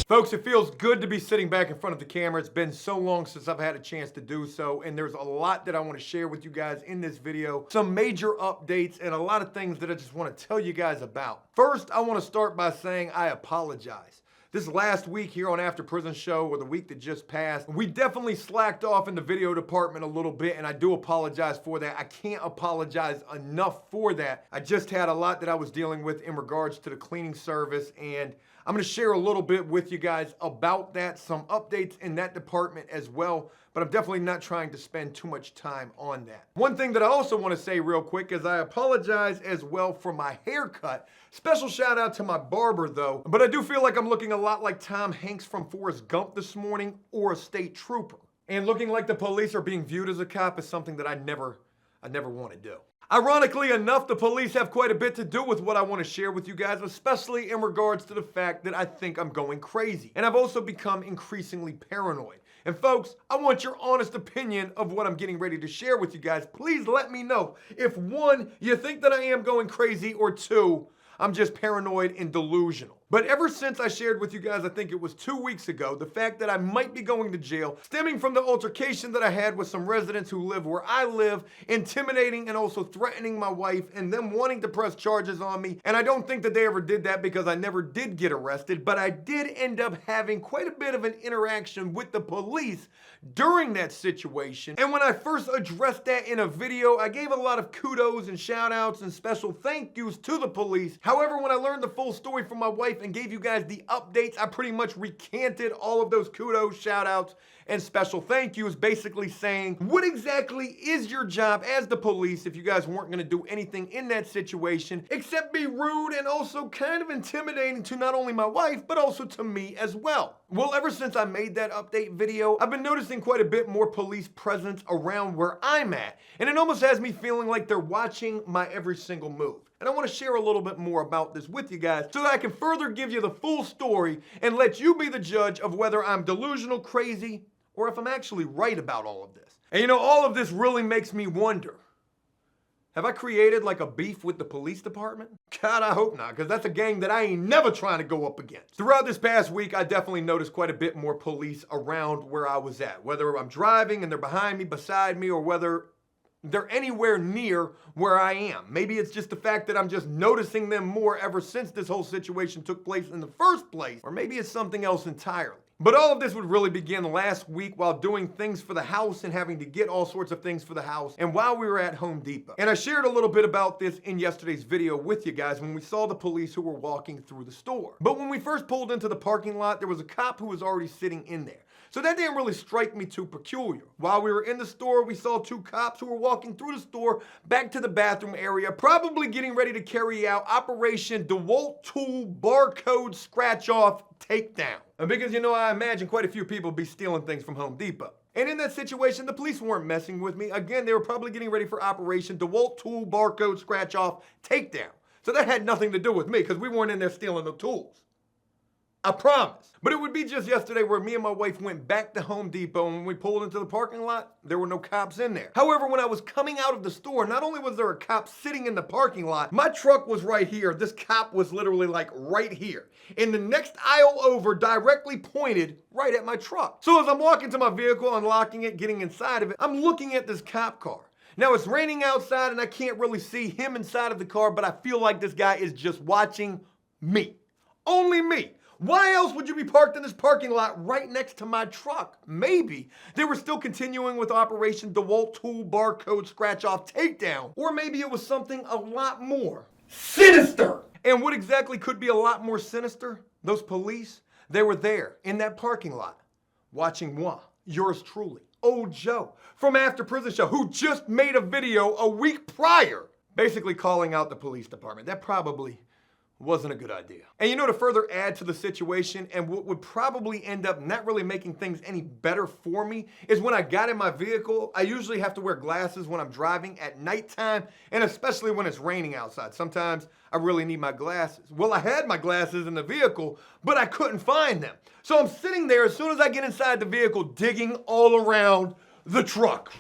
Folks, it feels good to be sitting back in front of the camera. It's been so long since I've had a chance to do so, and there's a lot that I want to share with you guys in this video. Some major updates and a lot of things that I just want to tell you guys about. First, I want to start by saying I apologize. This last week here on After Prison Show, or the week that just passed, we definitely slacked off in the video department a little bit, and I do apologize for that. I can't apologize enough for that. I just had a lot that I was dealing with in regards to the cleaning service, and I'm gonna share a little bit with you guys about that, some updates in that department as well, but I'm definitely not trying to spend too much time on that. One thing that I also wanna say real quick is I apologize as well for my haircut. Special shout out to my barber though, but I do feel like I'm looking a lot like Tom Hanks from Forrest Gump this morning, or a state trooper. And looking like the police are being viewed as a cop is something that I never wanna do. Ironically enough, the police have quite a bit to do with what I want to share with you guys, especially in regards to the fact that I think I'm going crazy. And I've also become increasingly paranoid. And folks, I want your honest opinion of what I'm getting ready to share with you guys. Please let me know if one, you think that I am going crazy, or two, I'm just paranoid and delusional. But ever since I shared with you guys, I think it was 2 weeks ago, the fact that I might be going to jail, stemming from the altercation that I had with some residents who live where I live, intimidating and also threatening my wife, and them wanting to press charges on me. And I don't think that they ever did that because I never did get arrested, but I did end up having quite a bit of an interaction with the police during that situation. And when I first addressed that in a video, I gave a lot of kudos and shout outs and special thank yous to the police. However, when I learned the full story from my wife and gave you guys the updates, I pretty much recanted all of those kudos, shout outs, and special thank yous, basically saying, what exactly is your job as the police if you guys weren't gonna do anything in that situation except be rude and also kind of intimidating to not only my wife, but also to me as well? Well, ever since I made that update video, I've been noticing quite a bit more police presence around where I'm at, and it almost has me feeling like they're watching my every single move. And I want to share a little bit more about this with you guys so that I can further give you the full story and let you be the judge of whether I'm delusional, crazy, or if I'm actually right about all of this. And you know, all of this really makes me wonder, have I created like a beef with the police department? God, I hope not, because that's a gang that I ain't never trying to go up against. Throughout this past week, I definitely noticed quite a bit more police around where I was at, whether I'm driving and they're behind me, beside me, or whether they're anywhere near where I am. Maybe it's just the fact that I'm just noticing them more ever since this whole situation took place in the first place, or maybe it's something else entirely. But all of this would really begin last week while doing things for the house and having to get all sorts of things for the house, and while we were at Home Depot. And I shared a little bit about this in yesterday's video with you guys when we saw the police who were walking through the store. But when we first pulled into the parking lot, there was a cop who was already sitting in there. So that didn't really strike me too peculiar. While we were in the store, we saw two cops who were walking through the store back to the bathroom area, probably getting ready to carry out Operation DeWalt Tool Barcode Scratch Off Takedown. And because, you know, I imagine quite a few people be stealing things from Home Depot. And in that situation, the police weren't messing with me. Again, they were probably getting ready for Operation DeWalt Tool Barcode Scratch Off Takedown. So that had nothing to do with me because we weren't in there stealing the tools. I promise. But it would be just yesterday where me and my wife went back to Home Depot, and when we pulled into the parking lot, there were no cops in there. However, when I was coming out of the store, not only was there a cop sitting in the parking lot, my truck was right here. This cop was literally like right here. In the next aisle over, directly pointed right at my truck. So as I'm walking to my vehicle, unlocking it, getting inside of it, I'm looking at this cop car. Now it's raining outside and I can't really see him inside of the car, but I feel like this guy is just watching me. Only me. Why else would you be parked in this parking lot right next to my truck? Maybe they were still continuing with Operation DeWalt Tool Barcode Scratch Off Takedown. Or maybe it was something a lot more sinister. And what exactly could be a lot more sinister? Those police, they were there in that parking lot watching moi, yours truly, Old Joe from After Prison Show, who just made a video a week prior basically calling out the police department. That probably wasn't a good idea. And you know, to further add to the situation, and what would probably end up not really making things any better for me, is when I got in my vehicle, I usually have to wear glasses when I'm driving at nighttime, and especially when it's raining outside. Sometimes I really need my glasses. Well, I had my glasses in the vehicle, but I couldn't find them. So I'm sitting there as soon as I get inside the vehicle, digging all around the truck.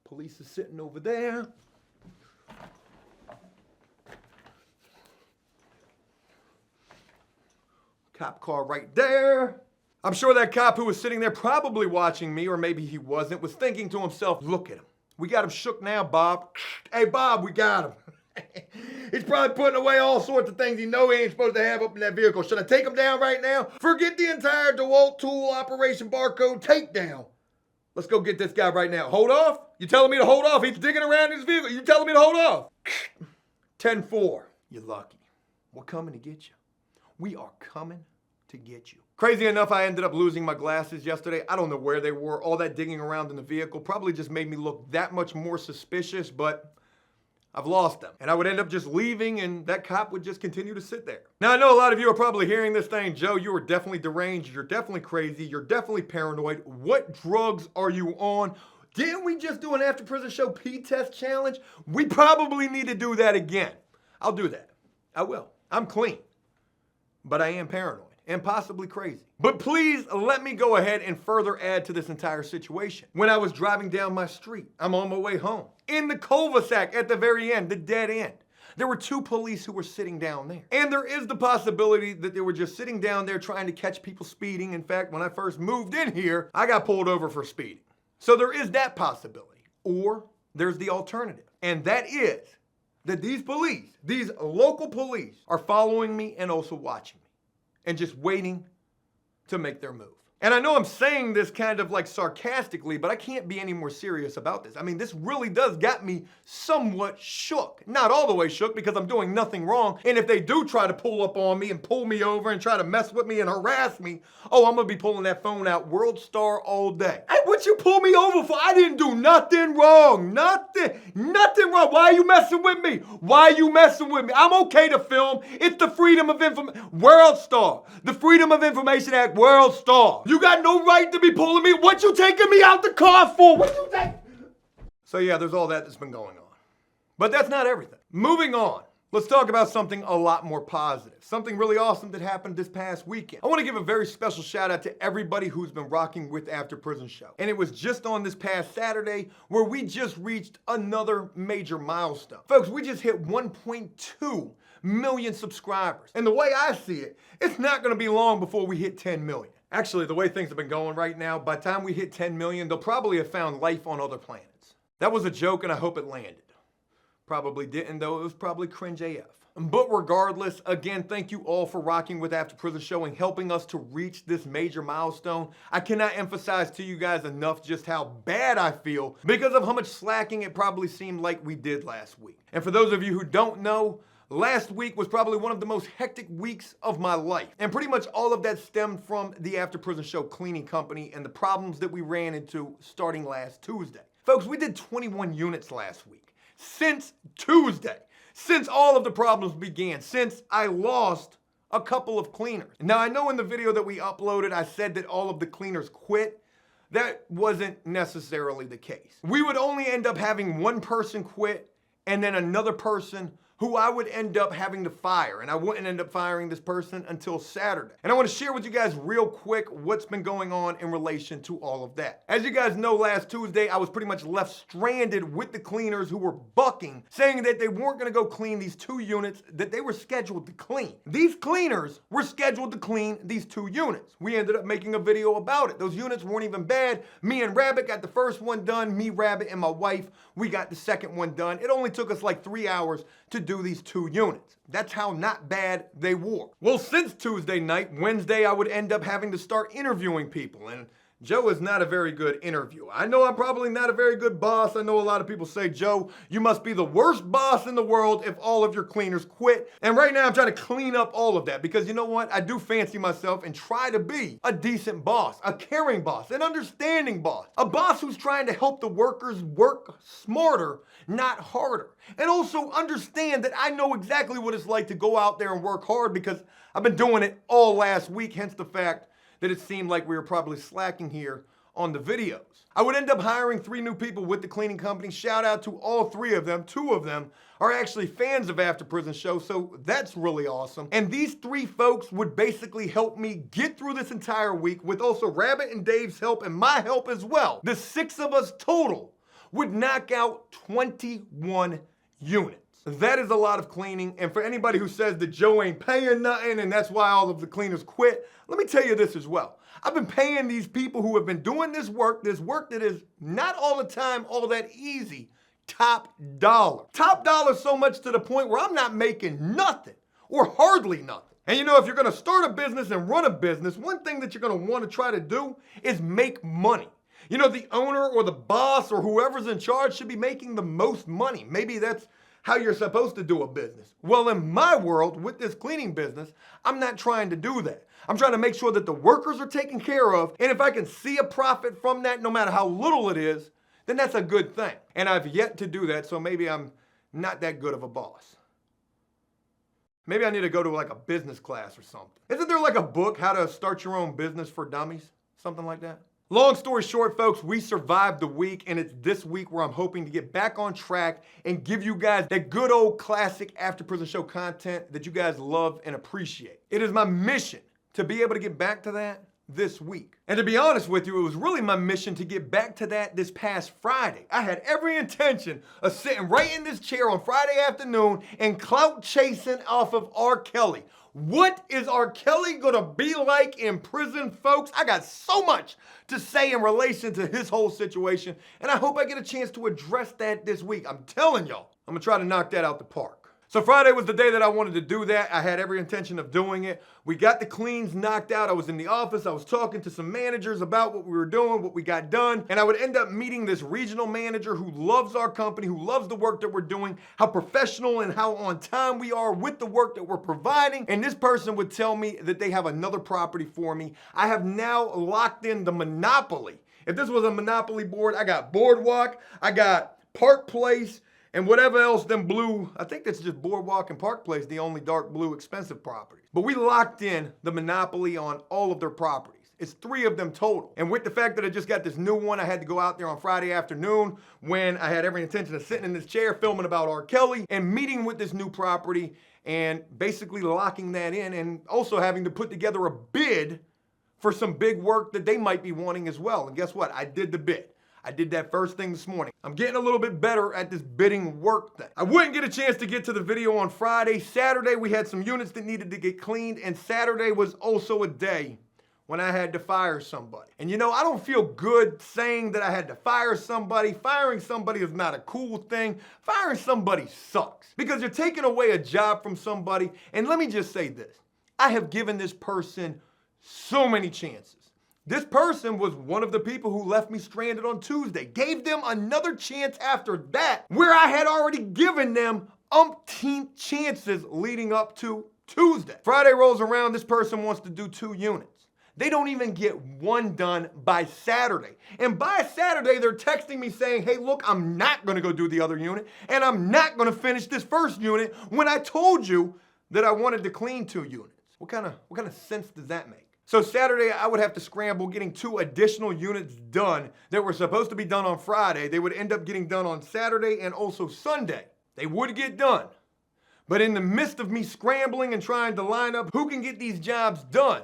Police is sitting over there. Cop car right there. I'm sure that cop who was sitting there probably watching me, or maybe he wasn't, was thinking to himself, look at him. We got him shook now, Bob. Hey, Bob, we got him. He's probably putting away all sorts of things he know he ain't supposed to have up in that vehicle. Should I take him down right now? Forget the entire DeWalt tool operation barcode takedown. Let's go get this guy right now. Hold off? You telling me to hold off? He's digging around in his vehicle. You telling me to hold off? 10-4. You're lucky. We're coming to get you. We are coming to get you. Crazy enough, I ended up losing my glasses yesterday. I don't know where they were. All that digging around in the vehicle probably just made me look that much more suspicious, but I've lost them. And I would end up just leaving and that cop would just continue to sit there. Now, I know a lot of you are probably hearing this thing, Joe, you are definitely deranged. You're definitely crazy. You're definitely paranoid. What drugs are you on? Didn't we just do an After Prison Show P-Test challenge? We probably need to do that again. I'll do that. I will. I'm clean. But I am paranoid and possibly crazy. But please let me go ahead and further add to this entire situation. When I was driving down my street, I'm on my way home. In the cul-de-sac at the very end, the dead end, there were two police who were sitting down there. And there is the possibility that they were just sitting down there trying to catch people speeding. In fact, when I first moved in here, I got pulled over for speeding. So there is that possibility. Or there's the alternative. And that is that these police, these local police, are following me and also watching me. And just waiting to make their move. And I know I'm saying this kind of like sarcastically, but I can't be any more serious about this. I mean, this really does got me somewhat shook. Not all the way shook because I'm doing nothing wrong. And if they do try to pull up on me and pull me over and try to mess with me and harass me, oh, I'm gonna be pulling that phone out World Star all day. Hey, what you pull me over for? I didn't do nothing wrong. Nothing wrong. Why are you messing with me? Why are you messing with me? I'm okay to film. It's the Freedom of Information, World Star. The Freedom of Information Act, World Star. You got no right to be pulling me. What you taking me out the car for? What you take? So yeah, there's all that's been going on. But that's not everything. Moving on. Let's talk about something a lot more positive. Something really awesome that happened this past weekend. I want to give a very special shout out to everybody who's been rocking with After Prison Show. And it was just on this past Saturday where we just reached another major milestone. Folks, we just hit 1.2 million subscribers. And the way I see it, it's not going to be long before we hit 10 million. Actually, the way things have been going right now, by the time we hit 10 million, they'll probably have found life on other planets. That was a joke and I hope it landed. Probably didn't though, it was probably cringe AF. But regardless, again, thank you all for rocking with After Prison Show and helping us to reach this major milestone. I cannot emphasize to you guys enough just how bad I feel because of how much slacking it probably seemed like we did last week. And for those of you who don't know, last week was probably one of the most hectic weeks of my life. And pretty much all of that stemmed from the After Prison Show cleaning company and the problems that we ran into starting last Tuesday. Folks, we did 21 units last week. Since Tuesday. Since all of the problems began. Since I lost a couple of cleaners. Now, I know in the video that we uploaded, I said that all of the cleaners quit. That wasn't necessarily the case. We would only end up having one person quit and then another person who I would end up having to fire. And I wouldn't end up firing this person until Saturday. And I want to share with you guys real quick what's been going on in relation to all of that. As you guys know, last Tuesday, I was pretty much left stranded with the cleaners who were bucking, saying that they weren't going to go clean these 2 units that they were scheduled to clean. These cleaners were scheduled to clean these 2 units. We ended up making a video about it. Those units weren't even bad. Me and Rabbit got the first one done. Me, Rabbit, and my wife, we got the second one done. It only took us like 3 hours to do these 2 units. That's how not bad they were. Well, since Tuesday night, Wednesday, I would end up having to start interviewing people. And Joe is not a very good interviewer. I know I'm probably not a very good boss. I know a lot of people say, Joe, you must be the worst boss in the world if all of your cleaners quit. And right now I'm trying to clean up all of that because you know what? I do fancy myself and try to be a decent boss, a caring boss, an understanding boss, a boss who's trying to help the workers work smarter, not harder. And also understand that I know exactly what it's like to go out there and work hard because I've been doing it all last week, hence the fact that it seemed like we were probably slacking here on the videos. I would end up hiring 3 new people with the cleaning company. Shout out to all 3 of them. 2 of them are actually fans of After Prison Show, so that's really awesome. And these 3 folks would basically help me get through this entire week with also Rabbit and Dave's help and my help as well. The 6 of us total would knock out 21 units. units. That is a lot of cleaning, and for anybody who says that Joe ain't paying nothing and that's why all of the cleaners quit, let me tell you this as well. I've been paying these people who have been doing this work that is not all the time all that easy, top dollar. Top dollar so much to the point where I'm not making nothing or hardly nothing. And you know, if you're gonna start a business and run a business, one thing that you're gonna wanna try to do is make money. You know, the owner or the boss or whoever's in charge should be making the most money. Maybe that's how you're supposed to do a business. Well, in my world, with this cleaning business, I'm not trying to do that. I'm trying to make sure that the workers are taken care of, and if I can see a profit from that, no matter how little it is, then that's a good thing. And I've yet to do that, so maybe I'm not that good of a boss. Maybe I need to go to like a business class or something. Isn't there like a book, How to Start Your Own Business for Dummies? Something like that? Long story short, folks, we survived the week, and it's this week where I'm hoping to get back on track and give you guys that good old classic After Prison Show content that you guys love and appreciate. It is my mission to be able to get back to that this week. And to be honest with you, it was really my mission to get back to that this past Friday. I had every intention of sitting right in this chair on Friday afternoon and clout chasing off of R. Kelly. What is R. Kelly gonna be like in prison, folks? I got so much to say in relation to his whole situation, and I hope I get a chance to address that this week. I'm telling y'all, I'm gonna try to knock that out the park. So Friday was the day that I wanted to do that. I had every intention of doing it. We got the cleans knocked out. I was in the office. I was talking to some managers about what we were doing, what we got done. And I would end up meeting this regional manager who loves our company, who loves the work that we're doing, how professional and how on time we are with the work that we're providing. And this person would tell me that they have another property for me. I have now locked in the monopoly. If this was a monopoly board, I got Boardwalk, I got Park Place, and whatever else them blue, I think that's just Boardwalk and Park Place, the only dark blue expensive properties. But we locked in the monopoly on all of their properties. It's 3 of them total. And with the fact that I just got this new one, I had to go out there on Friday afternoon when I had every intention of sitting in this chair filming about R. Kelly and meeting with this new property and basically locking that in and also having to put together a bid for some big work that they might be wanting as well. And guess what? I did the bid. I did that first thing this morning. I'm getting a little bit better at this bidding work thing. I wouldn't get a chance to get to the video on Friday. Saturday, we had some units that needed to get cleaned, and Saturday was also a day when I had to fire somebody. And you know, I don't feel good saying that I had to fire somebody. Firing somebody is not a cool thing. Firing somebody sucks because you're taking away a job from somebody. And let me just say this. I have given this person so many chances. This person was one of the people who left me stranded on Tuesday. Gave them another chance after that, where I had already given them umpteen chances leading up to Tuesday. Friday rolls around, this person wants to do 2 units. They don't even get 1 done by Saturday. And by Saturday, they're texting me saying, hey, look, I'm not gonna go do the other unit, and I'm not gonna finish this first unit when I told you that I wanted to clean 2 units. What kind of sense does that make? So Saturday, I would have to scramble getting 2 additional units done that were supposed to be done on Friday. They would end up getting done on Saturday and also Sunday. They would get done. But in the midst of me scrambling and trying to line up who can get these jobs done,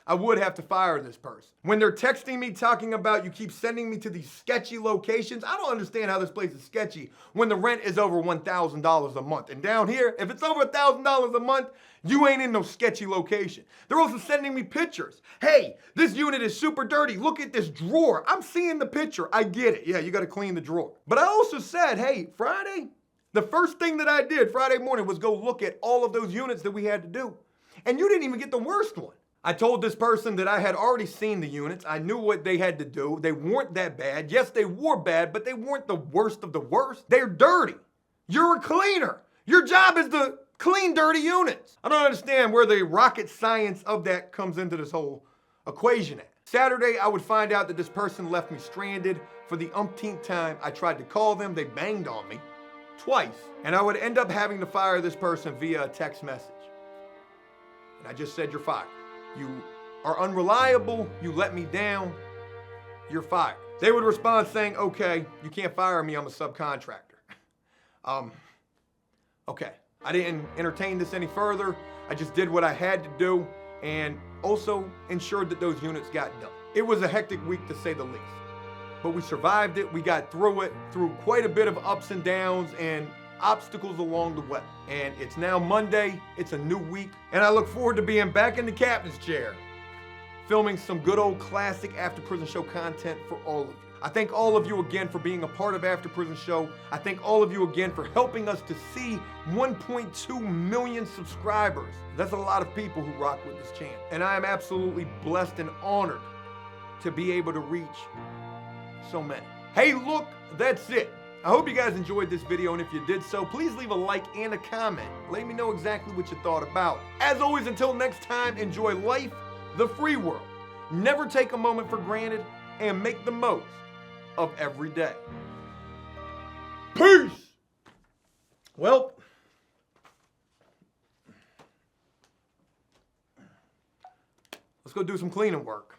I would have to fire this person. When they're texting me talking about you keep sending me to these sketchy locations, I don't understand how this place is sketchy when the rent is over $1,000 a month. And down here, if it's over $1,000 a month, you ain't in no sketchy location. They're also sending me pictures. Hey, this unit is super dirty. Look at this drawer. I'm seeing the picture. I get it. Yeah, you got to clean the drawer. But I also said, hey, Friday, the first thing that I did Friday morning was go look at all of those units that we had to do. And you didn't even get the worst one. I told this person that I had already seen the units. I knew what they had to do. They weren't that bad. Yes, they were bad, but they weren't the worst of the worst. They're dirty. You're a cleaner. Your job is to clean dirty units. I don't understand where the rocket science of that comes into this whole equation at. Saturday, I would find out that this person left me stranded for the umpteenth time. I tried to call them. They banged on me twice. And I would end up having to fire this person via a text message. And I just said, you're fired. You are unreliable, you let me down, you're fired. They would respond saying, okay, you can't fire me, I'm a subcontractor. Okay. I didn't entertain this any further. I just did what I had to do and also ensured that those units got done. It was a hectic week to say the least, but we survived it. We got through it, through quite a bit of ups and downs, and obstacles along the way. And it's now Monday, it's a new week, and I look forward to being back in the captain's chair, filming some good old classic After Prison Show content for all of you. I thank all of you again for being a part of After Prison Show. I thank all of you again for helping us to see 1.2 million subscribers. That's a lot of people who rock with this channel. And I am absolutely blessed and honored to be able to reach so many. Hey, look, that's it. I hope you guys enjoyed this video, and if you did so, please leave a like and a comment. Let me know exactly what you thought about. As always, until next time, enjoy life, the free world. Never take a moment for granted, and make the most of every day. Peace! Well, let's go do some cleaning work.